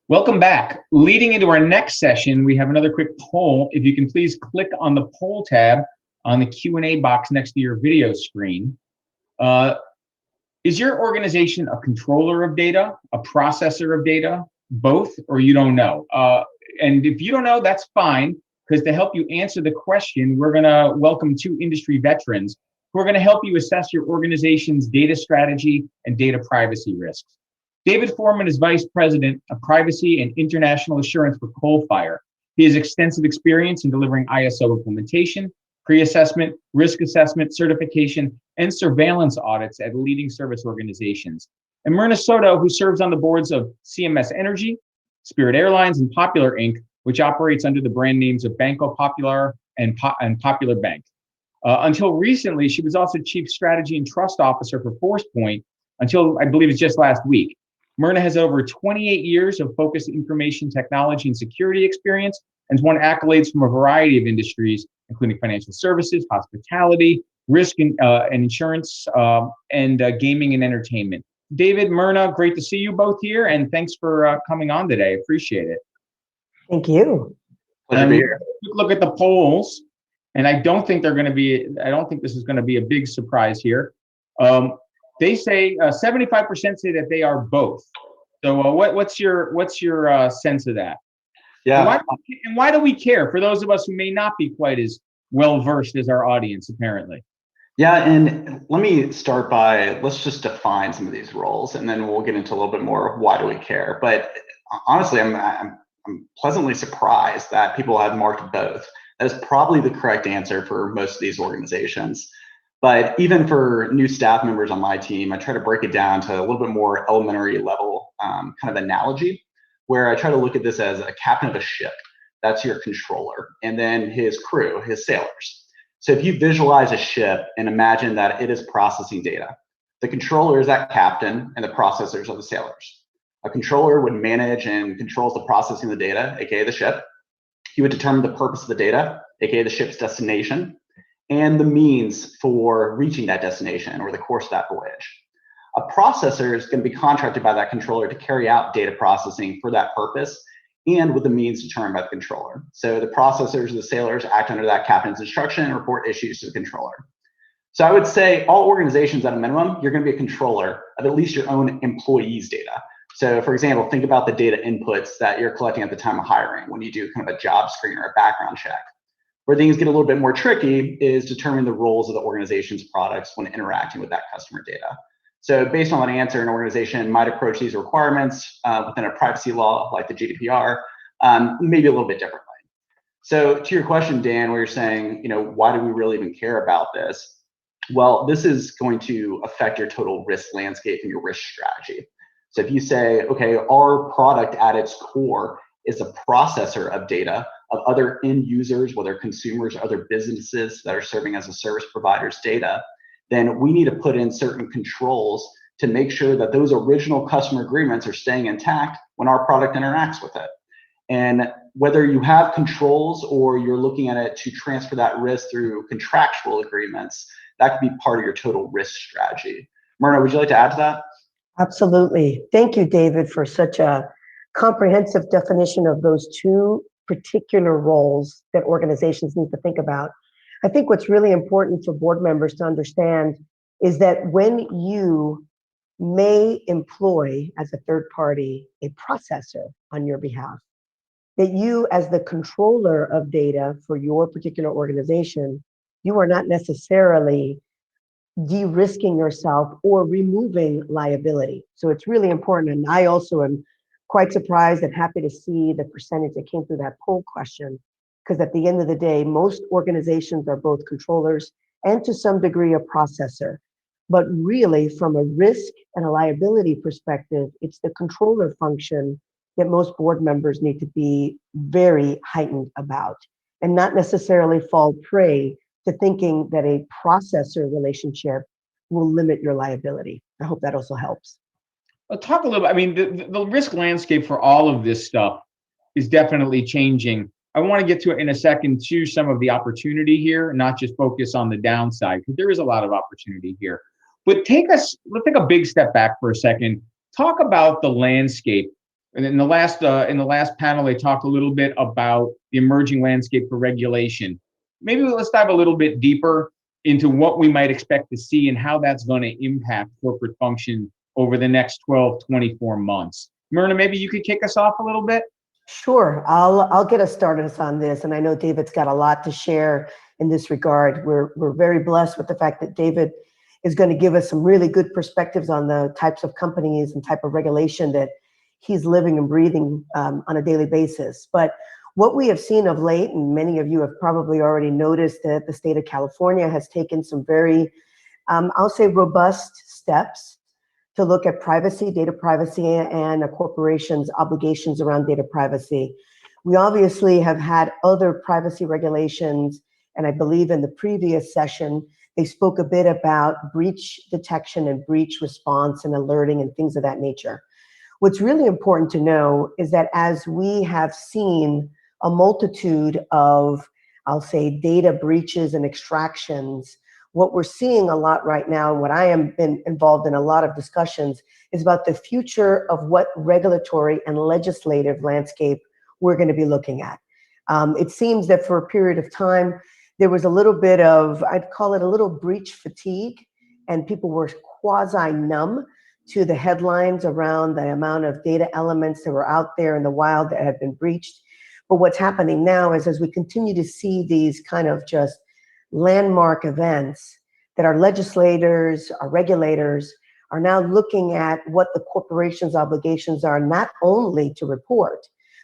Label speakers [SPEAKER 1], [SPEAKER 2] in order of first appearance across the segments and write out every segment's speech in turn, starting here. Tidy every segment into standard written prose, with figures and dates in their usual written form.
[SPEAKER 1] Welcome back. Leading into our next session, we have another quick poll. If you can please click on the poll tab on the Q&A box next to your video screen. Is your organization a controller of data, a processor of data, both, or you don't know? And if you don't know, that's fine, because to help you answer the question, we're gonna welcome two industry veterans who are gonna help you assess your organization's data strategy and data privacy risks. David Forman is Vice President of Privacy and International Assurance for Coalfire. He has extensive experience in delivering ISO implementation, pre-assessment, risk assessment, certification, and surveillance audits at leading service organizations. And Myrna Soto, who serves on the boards of CMS Energy, Spirit Airlines, and Popular Inc., which operates under the brand names of Banco Popular and Popular Bank. Until recently, she was also Chief Strategy and Trust Officer for ForcePoint until I believe it's just last week. Myrna has over 28 years of focused information technology and security experience and has won accolades from a variety of industries, including financial services, hospitality, risk and insurance, and gaming and entertainment. David, Myrna, great to see you both here, and thanks for coming on today. Appreciate it.
[SPEAKER 2] Thank you.
[SPEAKER 3] Pleasure to be here.
[SPEAKER 1] Look at the polls, and I don't think this is going to be a big surprise here. They say 75% say that they are both. So what's your sense of that?
[SPEAKER 3] Yeah.
[SPEAKER 1] And why do we care? For those of us who may not be quite as well versed as our audience, apparently.
[SPEAKER 3] Yeah, and let me start by, let's just define some of these roles, and then we'll get into a little bit more of why do we care. But honestly, I'm pleasantly surprised that people have marked both. That is probably the correct answer for most of these organizations. But even for new staff members on my team, I try to break it down to a little bit more elementary level kind of analogy, where I try to look at this as a captain of a ship. That's your controller, and then his crew, his sailors. So if you visualize a ship and imagine that it is processing data, the controller is that captain and the processors are the sailors. A controller would manage and controls the processing of the data, aka the ship. He would determine the purpose of the data, aka the ship's destination, and the means for reaching that destination or the course of that voyage. A processor is going to be contracted by that controller to carry out data processing for that purpose and with the means determined by the controller. So the processors, the sailors act under that captain's instruction and report issues to the controller. So I would say all organizations at a minimum, you're going to be a controller of at least your own employees' data. So for example, think about the data inputs that you're collecting at the time of hiring when you do kind of a job screen or a background check. Where things get a little bit more tricky is determining the roles of the organization's products when interacting with that customer data. So based on that answer, an organization might approach these requirements within a privacy law like the GDPR, maybe a little bit differently. So to your question, Dan, where you're saying, why do we really even care about this? Well, this is going to affect your total risk landscape and your risk strategy. So if you say, okay, our product at its core is a processor of data of other end users, whether consumers or other businesses that are serving as a service provider's data, then we need to put in certain controls to make sure that those original customer agreements are staying intact when our product interacts with it. And whether you have controls or you're looking at it to transfer that risk through contractual agreements, that could be part of your total risk strategy. Myrna, would you like to add to that?
[SPEAKER 2] Absolutely. Thank you, David, for such a comprehensive definition of those two particular roles that organizations need to think about. I think what's really important for board members to understand is that when you may employ as a third party a processor on your behalf, that you as the controller of data for your particular organization, you are not necessarily de-risking yourself or removing liability. So it's really important. And I also am quite surprised and happy to see the percentage that came through that poll question, because at the end of the day, most organizations are both controllers and to some degree a processor. But really, from a risk and a liability perspective, it's the controller function that most board members need to be very heightened about and not necessarily fall prey to thinking that a processor relationship will limit your liability. I hope that also helps.
[SPEAKER 1] I'll talk a little bit. I mean, the risk landscape for all of this stuff is definitely changing. I want to get to it in a second to some of the opportunity here, not just focus on the downside, because there is a lot of opportunity here. But let's take a big step back for a second. Talk about the landscape. And in the last panel, they talked a little bit about the emerging landscape for regulation. Maybe let's dive a little bit deeper into what we might expect to see and how that's going to impact corporate function over the next 12, 24 months. Myrna, maybe you could kick us off a little bit?
[SPEAKER 2] Sure, I'll get us started on this, and I know David's got a lot to share in this regard. We're very blessed with the fact that David is going to give us some really good perspectives on the types of companies and type of regulation that he's living and breathing on a daily basis. But what we have seen of late, and many of you have probably already noticed, that the state of California has taken some very, I'll say, robust steps to look at privacy, data privacy, and a corporation's obligations around data privacy. We obviously have had other privacy regulations, and I believe in the previous session, they spoke a bit about breach detection and breach response and alerting and things of that nature. What's really important to know is that as we have seen a multitude of, I'll say, data breaches and extractions, what we're seeing a lot right now, and what I am been involved in a lot of discussions, is about the future of what regulatory and legislative landscape we're going to be looking at. It seems that for a period of time, there was a little bit of, I'd call it a little breach fatigue, and people were quasi-numb to the headlines around the amount of data elements that were out there in the wild that had been breached. But what's happening now is, as we continue to see these kind of just landmark events, that our legislators, our regulators are now looking at what the corporation's obligations are, not only to report,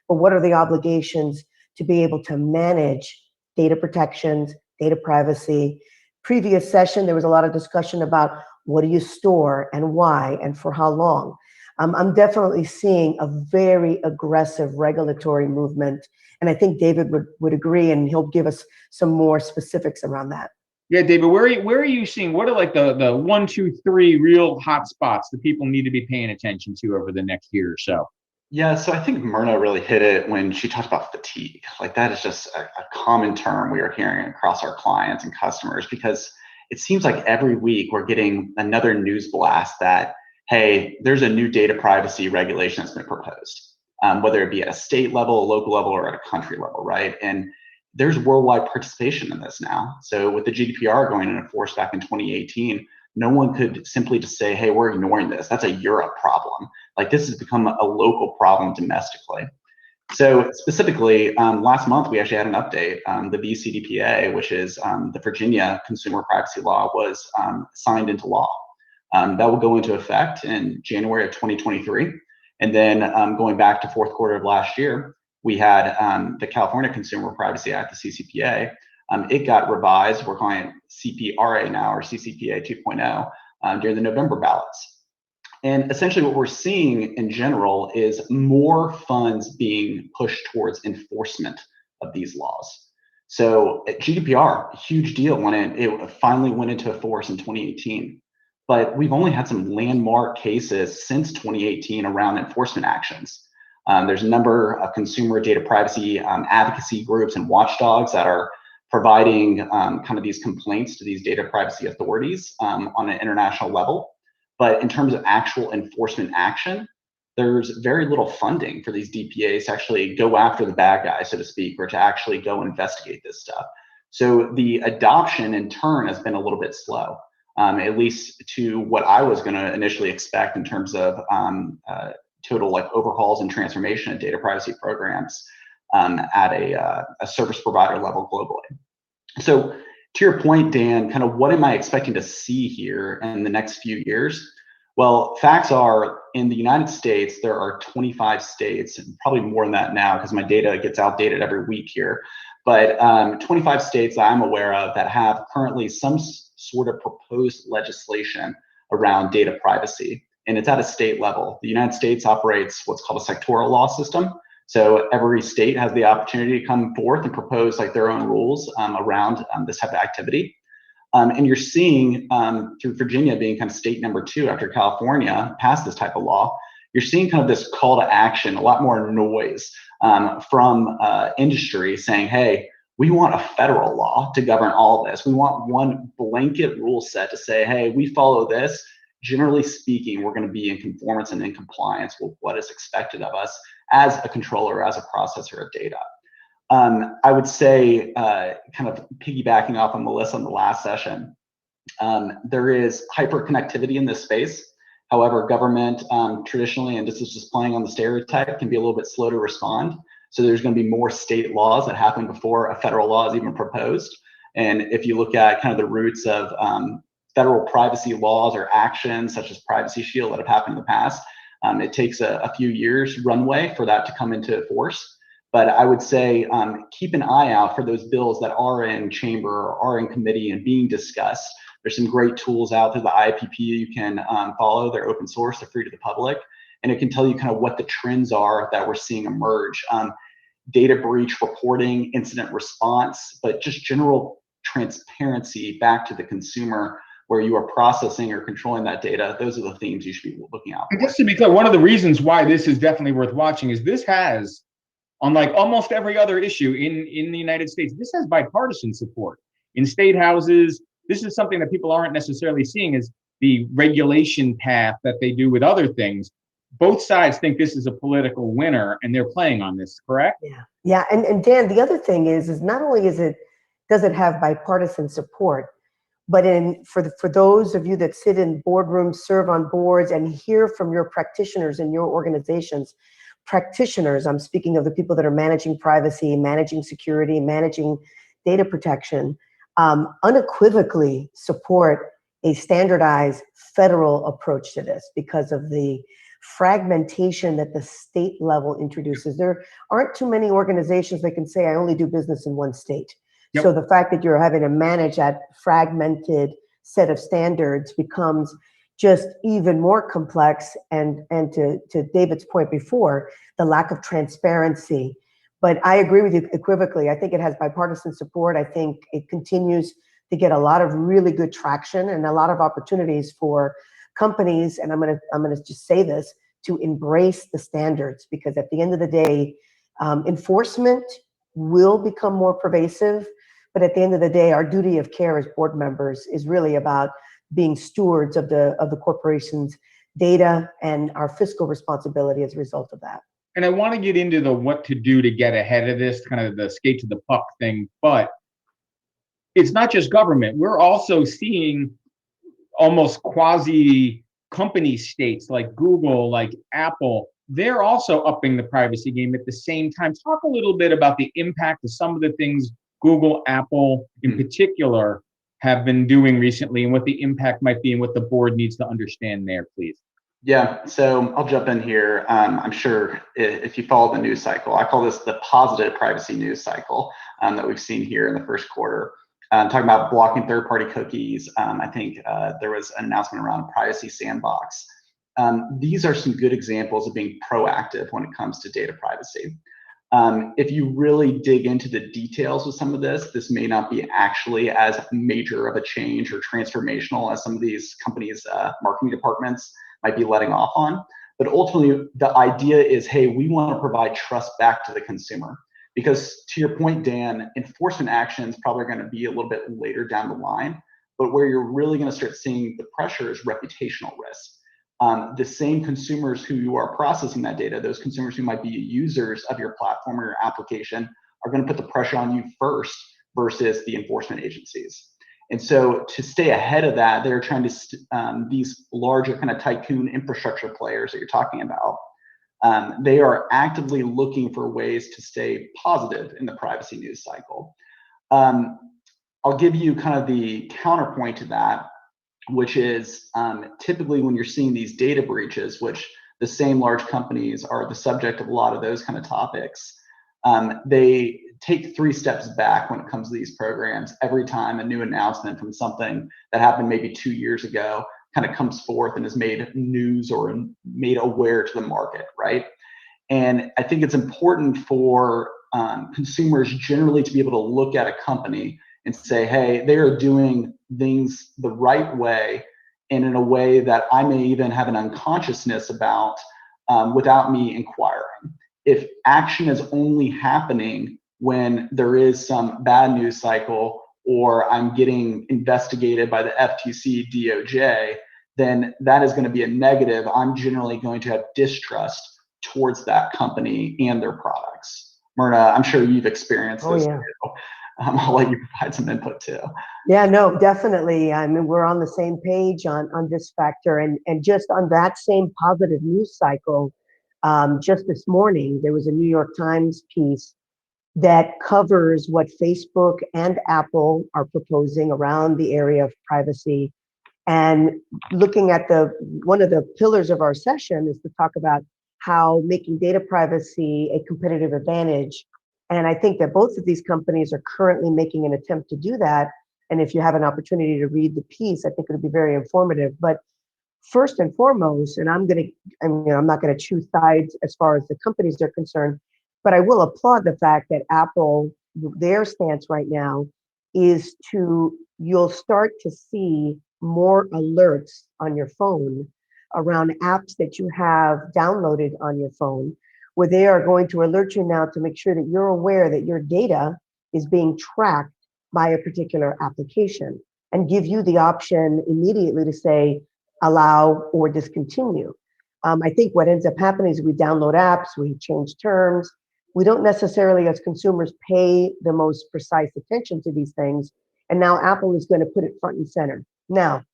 [SPEAKER 2] but what are the obligations to be able to manage data protections, data privacy. Previous session, there was a lot of discussion about what do you store and why and for how long. I'm definitely seeing a very aggressive regulatory movement, and I think David would agree, and he'll give us some more specifics around that.
[SPEAKER 1] Yeah, David, where are you seeing, what are like the 1, 2, 3 real hot spots that people need to be paying attention to over the next year or so?
[SPEAKER 3] Yeah, so I think Myrna really hit it when she talked about fatigue. Like, that is just a common term we are hearing across our clients and customers, because it seems like every week we're getting another news blast that, hey, there's a new data privacy regulation that's been proposed, whether it be at a state level, a local level, or at a country level, right? And there's worldwide participation in this now. So with the GDPR going into force back in 2018, no one could simply just say, hey, we're ignoring this. That's a Europe problem. Like, this has become a local problem domestically. So specifically, last month, we actually had an update. The VCDPA, which is the Virginia Consumer Privacy Law, was signed into law. That will go into effect in January of 2023. And then going back to fourth quarter of last year, we had the California Consumer Privacy Act, the CCPA. It got revised. We're calling it CPRA now, or CCPA 2.0, during the November ballots. And essentially what we're seeing in general is more funds being pushed towards enforcement of these laws. So GDPR, huge deal when it finally went into force in 2018. But we've only had some landmark cases since 2018 around enforcement actions. There's a number of consumer data privacy advocacy groups and watchdogs that are providing kind of these complaints to these data privacy authorities on an international level. But in terms of actual enforcement action, there's very little funding for these DPAs to actually go after the bad guys, so to speak, or to actually go investigate this stuff. So the adoption in turn has been a little bit slow, at least to what I was going to initially expect in terms of total like overhauls and transformation of data privacy programs at a service provider level globally. So to your point, Dan, kind of what am I expecting to see here in the next few years? Well, facts are, in the United States, there are 25 states, and probably more than that now because my data gets outdated every week here, but 25 states that I'm aware of that have currently some sort of proposed legislation around data privacy, and it's at a state level. The United States operates what's called a sectoral law system. So every state has the opportunity to come forth and propose like their own rules around this type of activity. And you're seeing through Virginia being kind of state number 2 after California passed this type of law, you're seeing kind of this call to action, a lot more noise from industry saying, hey, we want a federal law to govern all of this. We want one blanket rule set to say, hey, we follow this. generally speaking, we're going to be in conformance and in compliance with what is expected of us as a controller, as a processor of data. I would say, kind of piggybacking off of Melissa in the last session, there is hyperconnectivity in this space. However, government traditionally, and this is just playing on the stereotype, can be a little bit slow to respond. So there's going to be more state laws that happen before a federal law is even proposed. And if you look at kind of the roots of federal privacy laws or actions such as Privacy Shield that have happened in the past, it takes a few years runway for that to come into force. But I would say keep an eye out for those bills that are in chamber or are in committee and being discussed. There's some great tools out there, the IPP you can follow. They're open source, they're free to the public. And it can tell you kind of what the trends are that we're seeing emerge. Data breach reporting, incident response, but just general transparency back to the consumer where you are processing or controlling that data. Those are the themes you should be looking out for.
[SPEAKER 1] And just to be clear, one of the reasons why this is definitely worth watching is this has, unlike almost every other issue in the United States, this has bipartisan support. In state houses, this is something that people aren't necessarily seeing is the regulation path that they do with other things. Both sides think this is a political winner and they're playing on this, correct?
[SPEAKER 2] Yeah. And Dan, the other thing is not only does it have bipartisan support, but for those of you that sit in boardrooms, serve on boards, and hear from your practitioners in your organizations, practitioners, I'm speaking of the people that are managing privacy, managing security, managing data protection, unequivocally support a standardized federal approach to this because of the fragmentation that the state level introduces. There aren't too many organizations that can say, I only do business in one state. Yep. So the fact that you're having to manage that fragmented set of standards becomes just even more complex. And to David's point before, the lack of transparency. But I agree with you equivocally. I think it has bipartisan support. I think it continues to get a lot of really good traction and a lot of opportunities for companies, and I'm gonna just say this, to embrace the standards, because at the end of the day, enforcement will become more pervasive, but at the end of the day, our duty of care as board members is really about being stewards of the corporation's data and our fiscal responsibility as a result of that.
[SPEAKER 1] And I want to get into the what to do to get ahead of this, kind of the skate to the puck thing, but it's not just government. We're also seeing almost quasi company states like Google, like Apple, they're also upping the privacy game at the same time. Talk a little bit about the impact of some of the things Google, Apple in particular have been doing recently and what the impact might be and what the board needs to understand there, please.
[SPEAKER 3] Yeah, so I'll jump in here. I'm sure if you follow the news cycle, I call this the positive privacy news cycle that we've seen here in the first quarter. Talking about blocking third-party cookies, I think there was an announcement around Privacy Sandbox. These are some good examples of being proactive when it comes to data privacy. If you really dig into the details with some of this may not be actually as major of a change or transformational as some of these companies' marketing departments might be letting off on. But ultimately, the idea is, hey, we want to provide trust back to the consumer. Because to your point, Dan, enforcement actions probably are going to be a little bit later down the line, but where you're really going to start seeing the pressure is reputational risk. The same consumers who you are processing that data, those consumers who might be users of your platform or your application, are going to put the pressure on you first versus the enforcement agencies. And so to stay ahead of that, they're trying to, these larger kind of tycoon infrastructure players that you're talking about, they are actively looking for ways to stay positive in the privacy news cycle. I'll give you kind of the counterpoint to that, which is typically when you're seeing these data breaches, which the same large companies are the subject of a lot of those kind of topics, they take 3 steps back when it comes to these programs every time a new announcement from something that happened maybe 2 years ago kind of comes forth and is made news or made aware to the market, right? And I think it's important for consumers generally to be able to look at a company and say, hey, they are doing things the right way and in a way that I may even have an unconsciousness about without me inquiring. If action is only happening when there is some bad news cycle or I'm getting investigated by the FTC, DOJ, then that is going to be a negative. I'm generally going to have distrust towards that company and their products. Myrna, I'm sure you've experienced this too. I'll let you provide some input too.
[SPEAKER 2] Yeah, no, definitely. I mean, we're on the same page on this factor, and just on that same positive news cycle, just this morning, there was a New York Times piece that covers what Facebook and Apple are proposing around the area of privacy. And looking at one of the pillars of our session is to talk about how making data privacy a competitive advantage. And I think that both of these companies are currently making an attempt to do that. And if you have an opportunity to read the piece, I think it'll be very informative. But first and foremost, and I'm not going to choose sides as far as the companies are concerned, but I will applaud the fact that Apple, their stance right now is you'll start to see more alerts on your phone around apps that you have downloaded on your phone, where they are going to alert you now to make sure that you're aware that your data is being tracked by a particular application, and give you the option immediately to say, allow or discontinue. I think what ends up happening is we download apps, we change terms. We don't necessarily, as consumers, pay the most precise attention to these things. And now Apple is going to put it front and center. Now,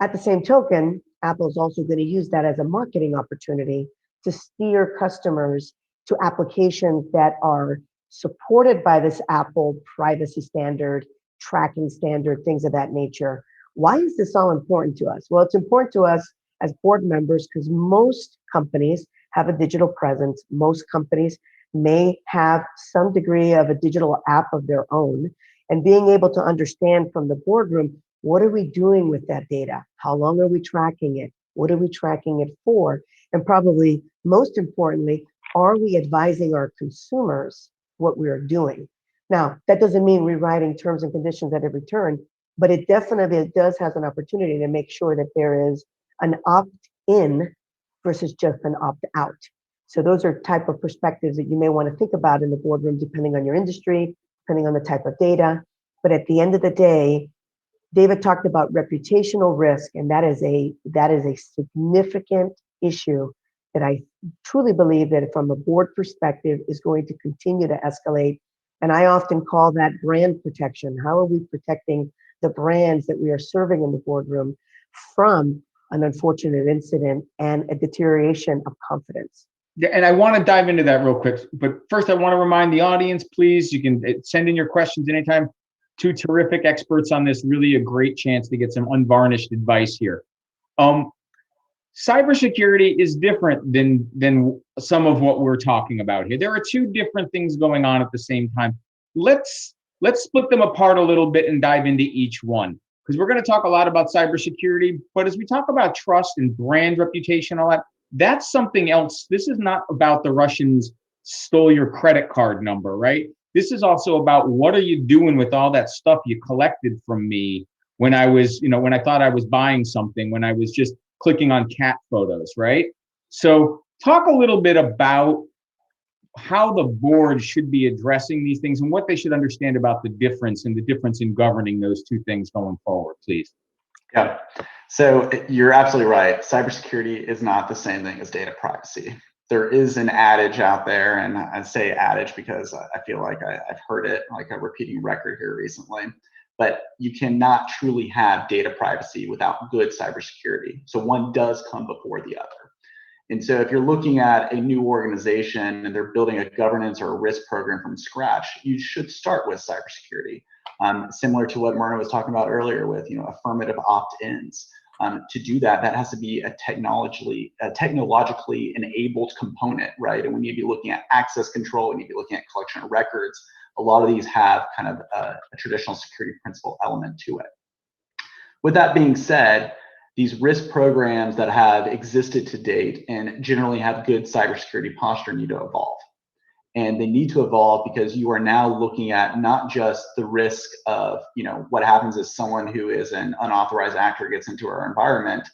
[SPEAKER 2] at the same token, Apple is also going to use that as a marketing opportunity to steer customers to applications that are supported by this Apple privacy standard, tracking standard, things of that nature. Why is this all important to us? Well, it's important to us as board members because most companies have a digital presence. Most companies may have some degree of a digital app of their own, and being able to understand from the boardroom, what are we doing with that data? How long are we tracking it? What are we tracking it for? And probably most importantly, are we advising our consumers what we are doing? Now, that doesn't mean rewriting terms and conditions at every turn, but it definitely does have an opportunity to make sure that there is an opt-in versus just an opt-out. So those are type of perspectives that you may want to think about in the boardroom, depending on your industry, depending on the type of data. But at the end of the day, David talked about reputational risk, and that is a significant issue that I truly believe that from a board perspective is going to continue to escalate. And I often call that brand protection. How are we protecting the brands that we are serving in the boardroom from an unfortunate incident and a deterioration of confidence?
[SPEAKER 1] Yeah, and I want to dive into that real quick. But first, I want to remind the audience, please, you can send in your questions anytime. Two terrific experts on this, really a great chance to get some unvarnished advice here. Cybersecurity is different than some of what we're talking about here. There are two different things going on at the same time. Let's split them apart a little bit and dive into each one, because we're going to talk a lot about cybersecurity, but as we talk about trust and brand reputation, all that, that's something else. This is not about the Russians stole your credit card number, right? This is also about what are you doing with all that stuff you collected from me when I was, when I thought I was buying something, when I was just clicking on cat photos, right? So talk a little bit about how the board should be addressing these things and what they should understand about the difference in governing those two things going forward, please.
[SPEAKER 3] Yeah, so you're absolutely right. Cybersecurity is not the same thing as data privacy. There is an adage out there, and I say adage because I feel like I've heard it like a repeating record here recently, but you cannot truly have data privacy without good cybersecurity. So one does come before the other. And so if you're looking at a new organization and they're building a governance or a risk program from scratch, you should start with cybersecurity. Similar to what Myrna was talking about earlier with, affirmative opt-ins. To do that, that has to be a technologically enabled component, right? And we need to be looking at access control, we need to be looking at collection of records. A lot of these have kind of a traditional security principle element to it. With that being said, these risk programs that have existed to date and generally have good cybersecurity posture need to evolve. And they need to evolve because you are now looking at not just the risk of, what happens is someone who is an unauthorized actor gets into our environment,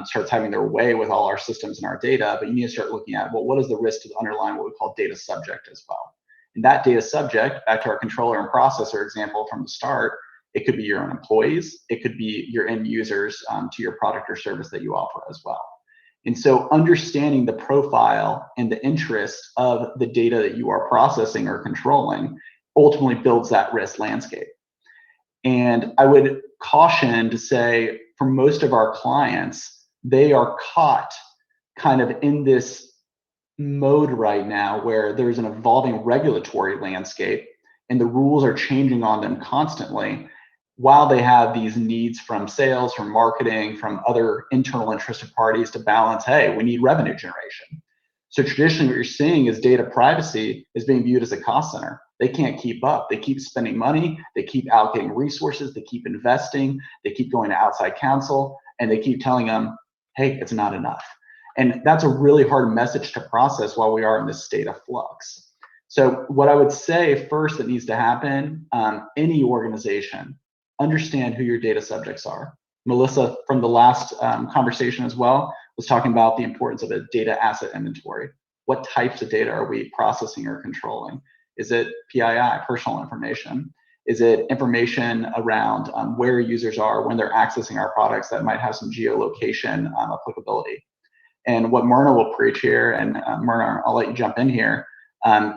[SPEAKER 3] starts having their way with all our systems and our data, but you need to start looking at, well, what is the risk to the underlying what we call data subject as well? And that data subject, back to our controller and processor example from the start, It could be your own employees. It could be your end users to your product or service that you offer as well. And so understanding the profile and the interest of the data that you are processing or controlling ultimately builds that risk landscape. And I would caution to say, for most of our clients, they are caught kind of in this mode right now where there's an evolving regulatory landscape and the rules are changing on them constantly, while they have these needs from sales, from marketing, from other internal interested parties to balance, hey, we need revenue generation. So traditionally what you're seeing is data privacy is being viewed as a cost center. They can't keep up. They keep spending money. They keep allocating resources. They keep investing. They keep going to outside counsel, and they keep telling them, hey, it's not enough. And that's a really hard message to process while we are in this state of flux. So what I would say first that needs to happen, any organization, understand who your data subjects are. Melissa, from the last conversation as well, was talking about the importance of a data asset inventory. What types of data are we processing or controlling? Is it PII, personal information? Is it information around where users are when they're accessing our products that might have some geolocation applicability? And what Myrna will preach here, and Myrna, I'll let you jump in here,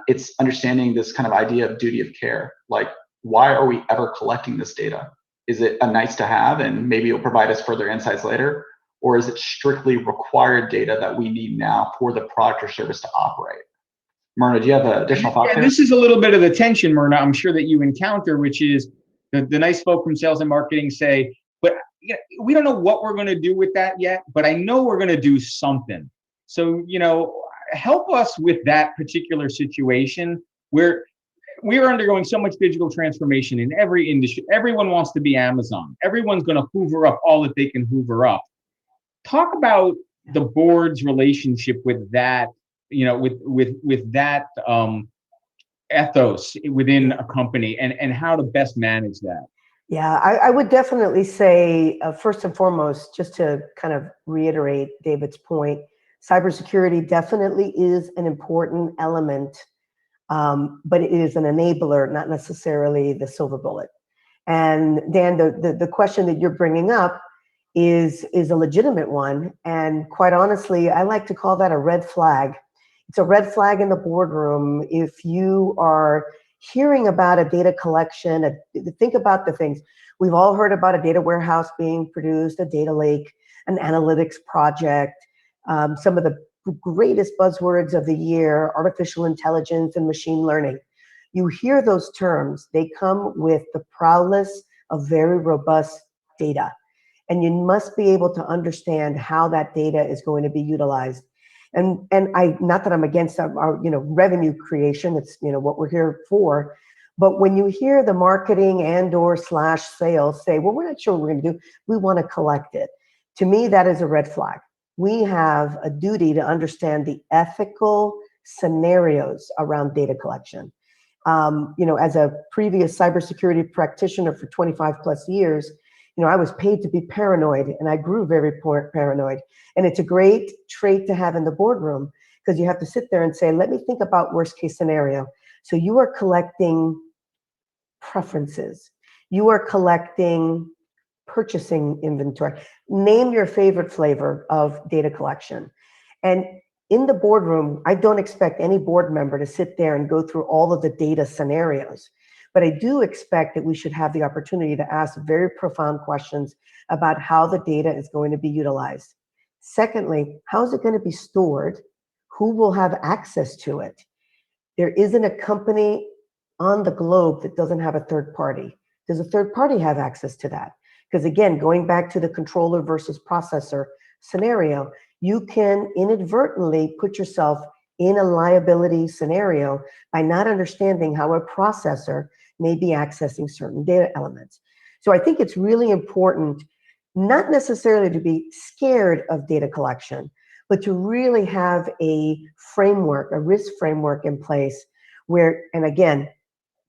[SPEAKER 3] it's understanding this kind of idea of duty of care. Like, why are we ever collecting this data? Is it a nice to have and maybe it'll provide us further insights later? Or is it strictly required data that we need now for the product or service to operate? Myrna, do you have additional thoughts there?
[SPEAKER 1] This is a little bit of the tension, Myrna, I'm sure that you encounter, which is the nice folk from sales and marketing say, but we don't know what we're going to do with that yet, but I know we're going to do something. So, help us with that particular situation where we are undergoing so much digital transformation in every industry. Everyone wants to be Amazon. Everyone's going to hoover up all that they can hoover up. Talk about the board's relationship with that, with that ethos within a company, and how to best manage that.
[SPEAKER 2] Yeah, I would definitely say, first and foremost, just to kind of reiterate David's point, cybersecurity definitely is an important element, but it is an enabler, not necessarily the silver bullet. And Dan, the question that you're bringing up is a legitimate one. And quite honestly, I like to call that a red flag. It's a red flag in the boardroom if you are hearing about a data collection. Think about the things. We've all heard about a data warehouse being produced, a data lake, an analytics project, some of the greatest buzzwords of the year, artificial intelligence and machine learning. You hear those terms, they come with the prowess of very robust data. And you must be able to understand how that data is going to be utilized. And I, not that I'm against our revenue creation, it's what we're here for. But when you hear the marketing and/or sales say, well, we're not sure what we're going to do, we want to collect it. To me, that is a red flag. We have a duty to understand the ethical scenarios around data collection. As a previous cybersecurity practitioner for 25 plus years, I was paid to be paranoid, and I grew very paranoid. And it's a great trait to have in the boardroom, because you have to sit there and say, let me think about worst case scenario. So you are collecting preferences. You are collecting purchasing inventory. Name your favorite flavor of data collection. And in the boardroom, I don't expect any board member to sit there and go through all of the data scenarios. But I do expect that we should have the opportunity to ask very profound questions about how the data is going to be utilized. Secondly, how is it going to be stored? Who will have access to it? There isn't a company on the globe that doesn't have a third party. Does a third party have access to that? Because again, going back to the controller versus processor scenario, you can inadvertently put yourself in a liability scenario by not understanding how a processor may be accessing certain data elements. So I think it's really important not necessarily to be scared of data collection, but to really have a framework, a risk framework in place where, and again,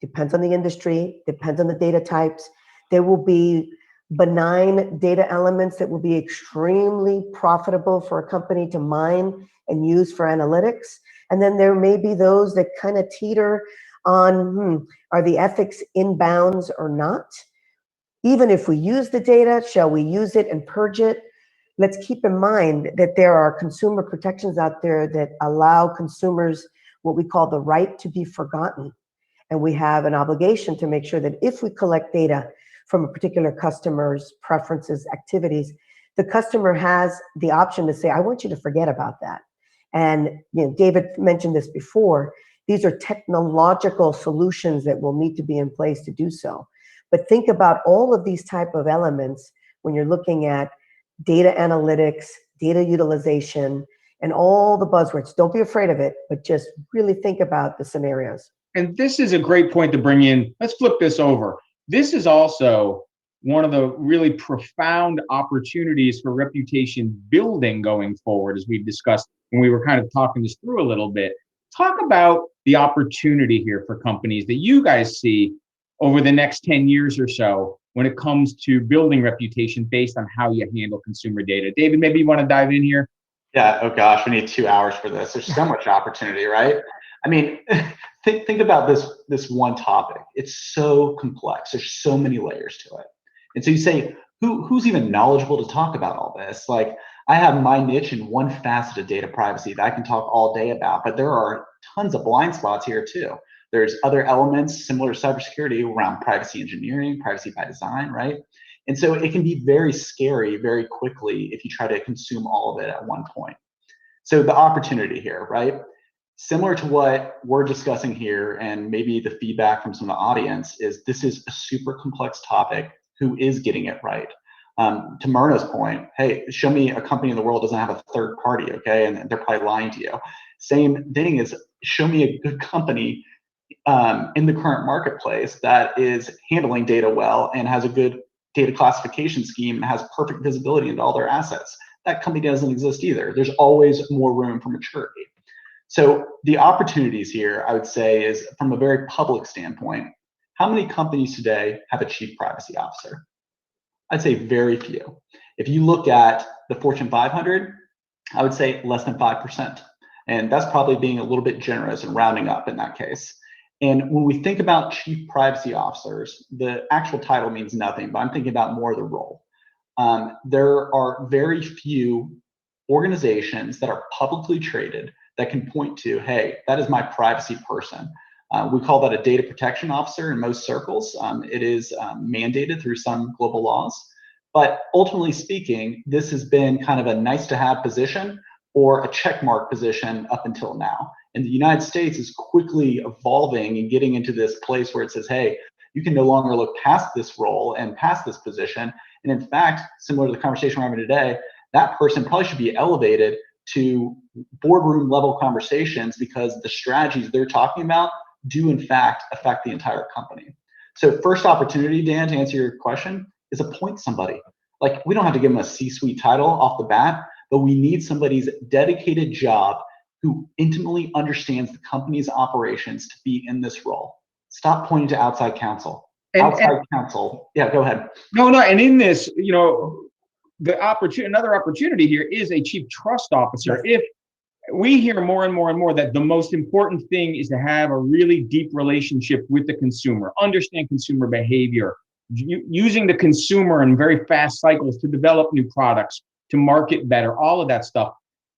[SPEAKER 2] depends on the industry, depends on the data types. There will be benign data elements that will be extremely profitable for a company to mine and use for analytics. And then there may be those that kind of teeter on, are the ethics in bounds or not? Even if we use the data, shall we use it and purge it? Let's keep in mind that there are consumer protections out there that allow consumers what we call the right to be forgotten. And we have an obligation to make sure that if we collect data from a particular customer's preferences, activities, the customer has the option to say, I want you to forget about that. And David mentioned this before, these are technological solutions that will need to be in place to do so. But think about all of these type of elements when you're looking at data analytics, data utilization, and all the buzzwords. Don't be afraid of it, but just really think about the scenarios.
[SPEAKER 1] And this is a great point to bring in. Let's flip this over. This is also one of the really profound opportunities for reputation building going forward, as we've discussed when we were kind of talking this through a little bit. Talk about the opportunity here for companies that you guys see over the next 10 years or so when it comes to building reputation based on how you handle consumer data. David, maybe you want to dive in here?
[SPEAKER 3] Yeah, oh gosh, we need 2 hours for this. There's so much opportunity, right? I mean, think about this one topic. It's so complex. There's so many layers to it. And so you say, who's even knowledgeable to talk about all this? Like, I have my niche in one facet of data privacy that I can talk all day about, but there are tons of blind spots here too. There's other elements similar to cybersecurity around privacy engineering, privacy by design, right? And so it can be very scary very quickly if you try to consume all of it at one point. So the opportunity here, right? Similar to what we're discussing here, and maybe the feedback from some of the audience, is this is a super complex topic. Who is getting it right? To Myrna's point, hey, show me a company in the world that doesn't have a third party, okay? And they're probably lying to you. Same thing is, show me a good company in the current marketplace that is handling data well and has a good data classification scheme and has perfect visibility into all their assets. That company doesn't exist either. There's always more room for maturity. So the opportunities here, I would say, is from a very public standpoint. How many companies today have a chief privacy officer? I'd say very few. If you look at the Fortune 500, I would say less than 5%. And that's probably being a little bit generous and rounding up in that case. And when we think about chief privacy officers, the actual title means nothing, but I'm thinking about more of the role. There are very few organizations that are publicly traded that can point to, hey, that is my privacy person. We call that a data protection officer in most circles. It is mandated through some global laws. But ultimately speaking, this has been kind of a nice to have position or a checkmark position up until now. And the United States is quickly evolving and getting into this place where it says, hey, you can no longer look past this role and past this position. And in fact, similar to the conversation we're having today, that person probably should be elevated to boardroom level conversations because the strategies they're talking about do in fact affect the entire company. So first opportunity, Dan, to answer your question, is appoint somebody. Like, we don't have to give them a C-suite title off the bat, but we need somebody's dedicated job who intimately understands the company's operations to be in this role. Stop pointing to outside counsel. Outside counsel. Yeah, go ahead.
[SPEAKER 1] No, and in this, the opportunity, another opportunity here is a chief trust officer. If we hear more and more and more that the most important thing is to have a really deep relationship with the consumer, understand consumer behavior, using the consumer in very fast cycles to develop new products, to market better, all of that stuff.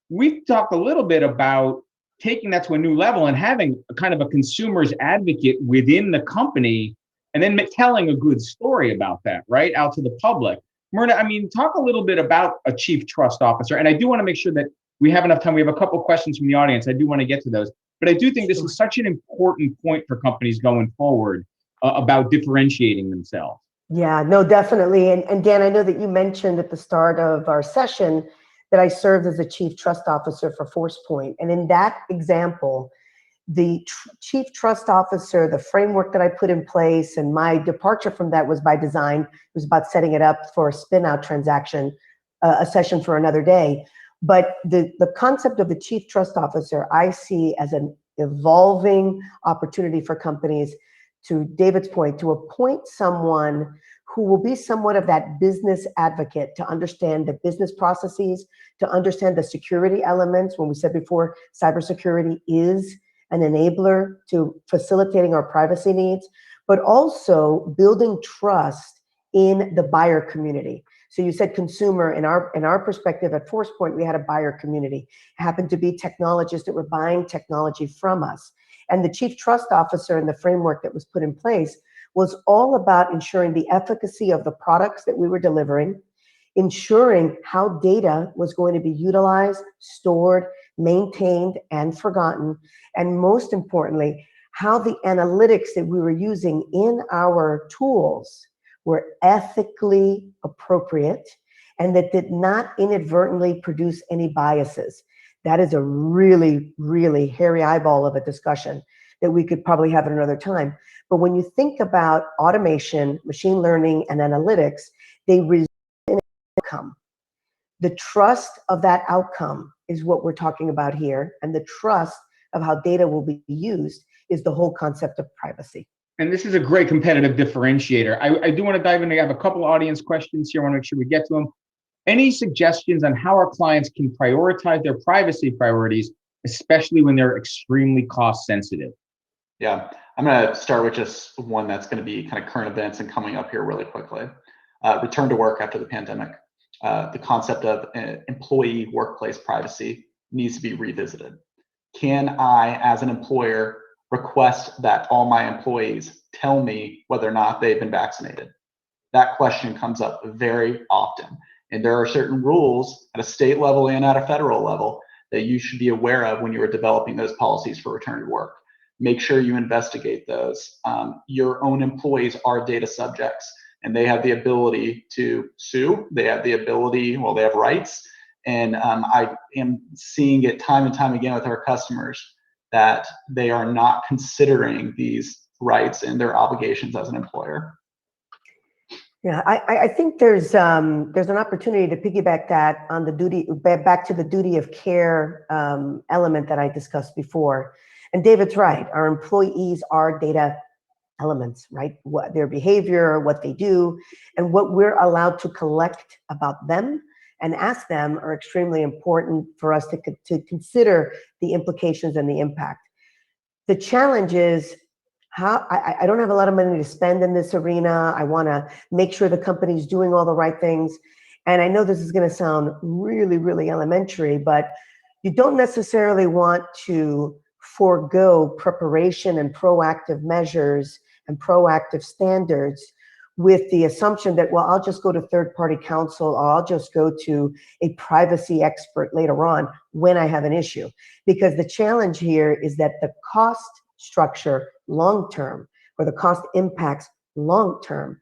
[SPEAKER 1] We've talked a little bit about taking that to a new level and having a kind of a consumer's advocate within the company and then telling a good story about that, right, out to the public. Myrna, I mean, talk a little bit about a chief trust officer. And I do want to make sure that we have enough time. We have a couple questions from the audience. I do want to get to those. But I do think this is such an important point for companies going forward about differentiating themselves.
[SPEAKER 2] Yeah, no, definitely. And Dan, I know that you mentioned at the start of our session that I served as a chief trust officer for ForcePoint. And in that example, the chief trust officer, the framework that I put in place, and my departure from that was by design. It was about setting it up for a spin-out transaction, a session for another day. But the concept of the chief trust officer, I see as an evolving opportunity for companies, to David's point, to appoint someone who will be somewhat of that business advocate to understand the business processes, to understand the security elements. When we said before, cybersecurity is an enabler to facilitating our privacy needs, but also building trust in the buyer community. So you said consumer. In our perspective at ForcePoint, we had a buyer community. It happened to be technologists that were buying technology from us. And the chief trust officer and the framework that was put in place was all about ensuring the efficacy of the products that we were delivering, ensuring how data was going to be utilized, stored, maintained, and forgotten, and most importantly, how the analytics that we were using in our tools were ethically appropriate and that did not inadvertently produce any biases. That is a really, really hairy eyeball of a discussion that we could probably have at another time. But when you think about automation, machine learning, and analytics, they result in an outcome. The trust of that outcome is what we're talking about here, and the trust of how data will be used is the whole concept of privacy.
[SPEAKER 1] And this is a great competitive differentiator. I do want to dive in. I have a couple of audience questions here. I want to make sure we get to them. Any suggestions on how our clients can prioritize their privacy priorities, especially when they're extremely cost sensitive?
[SPEAKER 3] Yeah, I'm going to start with just one that's going to be kind of current events and coming up here really quickly. Return to work after the pandemic. The concept of employee workplace privacy needs to be revisited. Can I, as an employer, request that all my employees tell me whether or not they've been vaccinated? That question comes up very often. And there are certain rules at a state level and at a federal level that you should be aware of when you are developing those policies for return to work. Make sure you investigate those. Your own employees are data subjects, and they have the ability to sue. They have the ability, well, they have rights. And I am seeing it time and time again with our customers that they are not considering these rights and their obligations as an employer.
[SPEAKER 2] Yeah, I think there's an opportunity to piggyback that on the duty, back to the duty of care element that I discussed before. And David's right, our employees are data elements, right? What their behavior, what they do, and what we're allowed to collect about them and ask them are extremely important for us to consider the implications and the impact. The challenge is, how I don't have a lot of money to spend in this arena. I want to make sure the company's doing all the right things. And I know this is going to sound really, really elementary, but you don't necessarily want to forego preparation and proactive measures and proactive standards with the assumption that, well, I'll just go to third-party counsel, or I'll just go to a privacy expert later on when I have an issue. Because the challenge here is that the cost structure long-term, or the cost impacts long-term,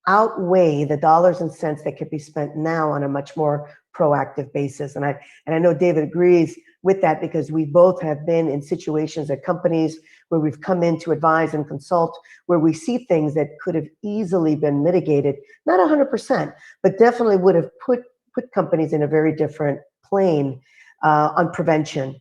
[SPEAKER 2] outweigh the dollars and cents that could be spent now on a much more proactive basis. And I know David agrees with that, because we both have been in situations at companies where we've come in to advise and consult, where we see things that could have easily been mitigated, not 100%, but definitely would have put companies in a very different plane on prevention.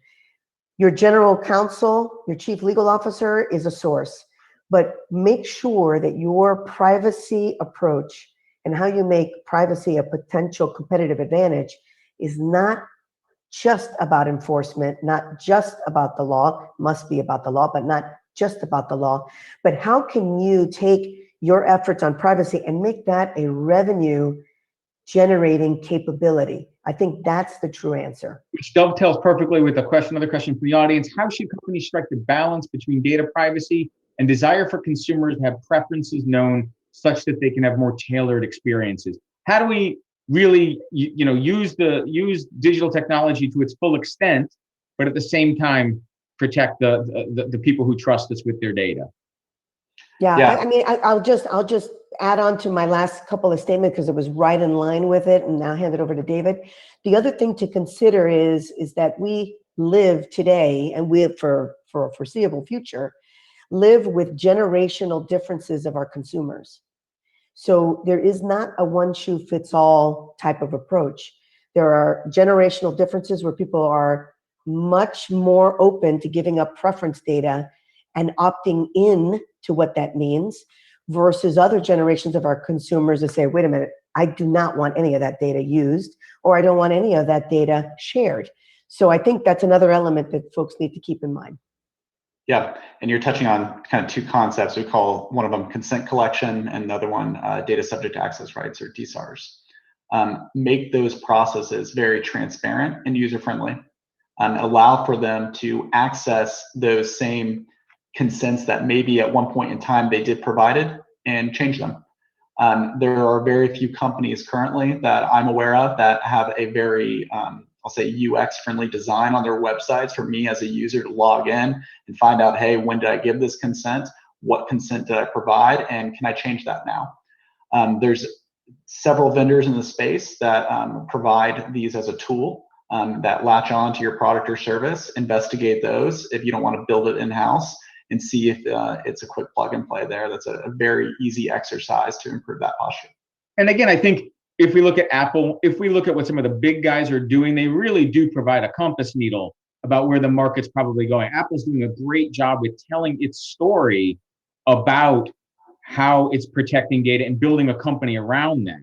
[SPEAKER 2] Your general counsel, your chief legal officer is a source, but make sure that your privacy approach and how you make privacy a potential competitive advantage is not just about enforcement, not just about the law, must be about the law, but not just about the law, but how can you take your efforts on privacy and make that a revenue generating capability? I think that's the true answer.
[SPEAKER 1] Which dovetails perfectly with another question from the audience. How should companies strike the balance between data privacy and desire for consumers to have preferences known such that they can have more tailored experiences? How do we really, use digital technology to its full extent, but at the same time protect the people who trust us with their data?
[SPEAKER 2] Yeah. I mean, I'll just add on to my last couple of statements because it was right in line with it, and now hand it over to David. The other thing to consider is that we live today, and we for a foreseeable future, live with generational differences of our consumers. So there is not a one-shoe-fits-all type of approach. There are generational differences where people are much more open to giving up preference data and opting in to what that means, versus other generations of our consumers that say, wait a minute, I do not want any of that data used, or I don't want any of that data shared. So I think that's another element that folks need to keep in mind.
[SPEAKER 3] Yeah, and you're touching on kind of two concepts. We call one of them consent collection, and the other one data subject to access rights, or DSARs. Make those processes very transparent and user-friendly. Allow for them to access those same consents that maybe at one point in time they did provided, and change them. There are very few companies currently that I'm aware of that have a very, I'll say, UX-friendly design on their websites for me as a user to log in and find out, hey, when did I give this consent? What consent did I provide? And can I change that now? There's several vendors in the space that provide these as a tool that latch on to your product or service. Investigate those if you don't want to build it in-house, and see if it's a quick plug and play there. That's a very easy exercise to improve that posture.
[SPEAKER 1] And again, I think if we look at Apple, if we look at what some of the big guys are doing, they really do provide a compass needle about where the market's probably going. Apple's doing a great job with telling its story about how it's protecting data and building a company around that.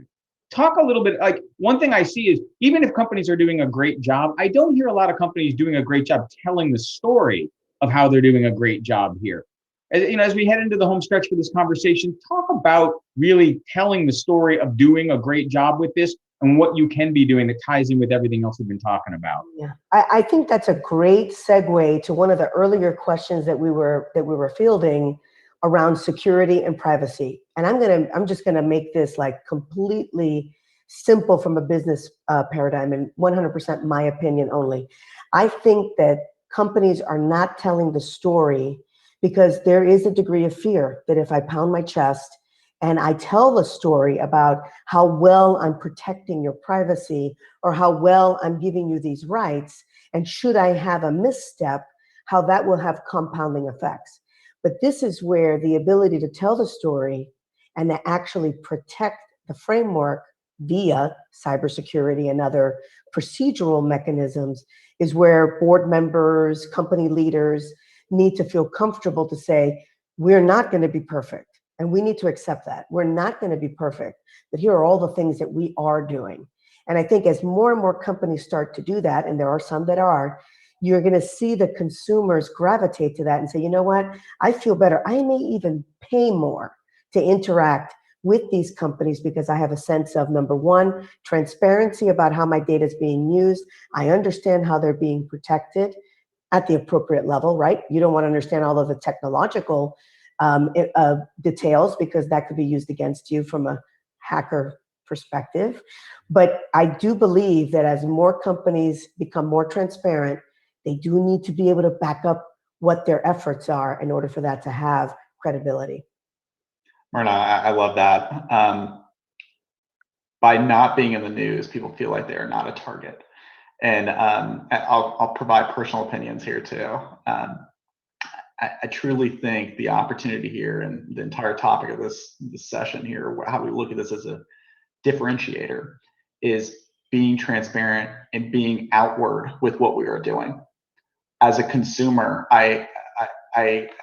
[SPEAKER 1] Talk a little bit, like, one thing I see is, even if companies are doing a great job, I don't hear a lot of companies doing a great job telling the story of how they're doing a great job here. As we head into the home stretch for this conversation, talk about really telling the story of doing a great job with this, and what you can be doing that ties in with everything else we've been talking about.
[SPEAKER 2] Yeah, I think that's a great segue to one of the earlier questions that we were fielding around security and privacy. And I'm just gonna make this like completely simple from a business paradigm, and 100% my opinion only. I think that companies are not telling the story because there is a degree of fear that if I pound my chest and I tell the story about how well I'm protecting your privacy, or how well I'm giving you these rights, and should I have a misstep, how that will have compounding effects. But this is where the ability to tell the story and to actually protect the framework via cybersecurity and other procedural mechanisms is where board members, company leaders need to feel comfortable to say, we're not going to be perfect. And we need to accept that. We're not going to be perfect, but here are all the things that we are doing. And I think as more and more companies start to do that, and there are some that are, you're going to see the consumers gravitate to that and say, you know what, I feel better. I may even pay more to interact with these companies because I have a sense of, number one, transparency about how my data is being used. I understand how they're being protected at the appropriate level, right? You don't want to understand all of the technological details, because that could be used against you from a hacker perspective. But I do believe that as more companies become more transparent, they do need to be able to back up what their efforts are in order for that to have credibility.
[SPEAKER 3] Myrna, I love that. By not being in the news, people feel like they are not a target. And I'll provide personal opinions here too. I truly think the opportunity here, and the entire topic of this session here, how we look at this as a differentiator, is being transparent and being outward with what we are doing. As a consumer, I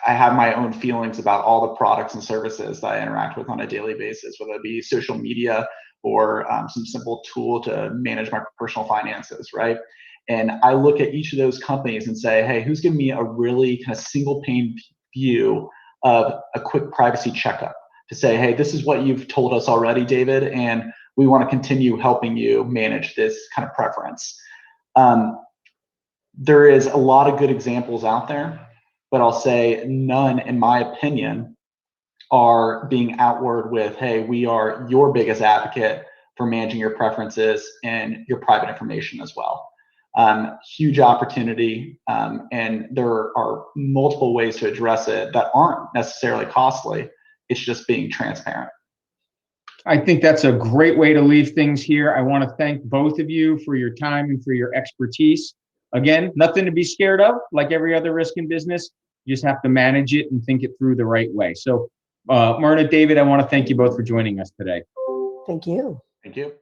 [SPEAKER 3] have my own feelings about all the products and services that I interact with on a daily basis, whether it be social media or some simple tool to manage my personal finances, right? And I look at each of those companies and say, hey, who's giving me a really kind of single pane view of a quick privacy checkup to say, hey, this is what you've told us already, David, and we want to continue helping you manage this kind of preference. There is a lot of good examples out there, but I'll say none, in my opinion, are being outward with, hey, we are your biggest advocate for managing your preferences and your private information as well. Huge opportunity, and there are multiple ways to address it that aren't necessarily costly. It's just being transparent.
[SPEAKER 1] I think that's a great way to leave things here. I want to thank both of you for your time and for your expertise. Again, nothing to be scared of. Like every other risk in business, you just have to manage it and think it through the right way. So, Myrna, David, I want to thank you both for joining us today.
[SPEAKER 2] Thank you.
[SPEAKER 3] Thank you.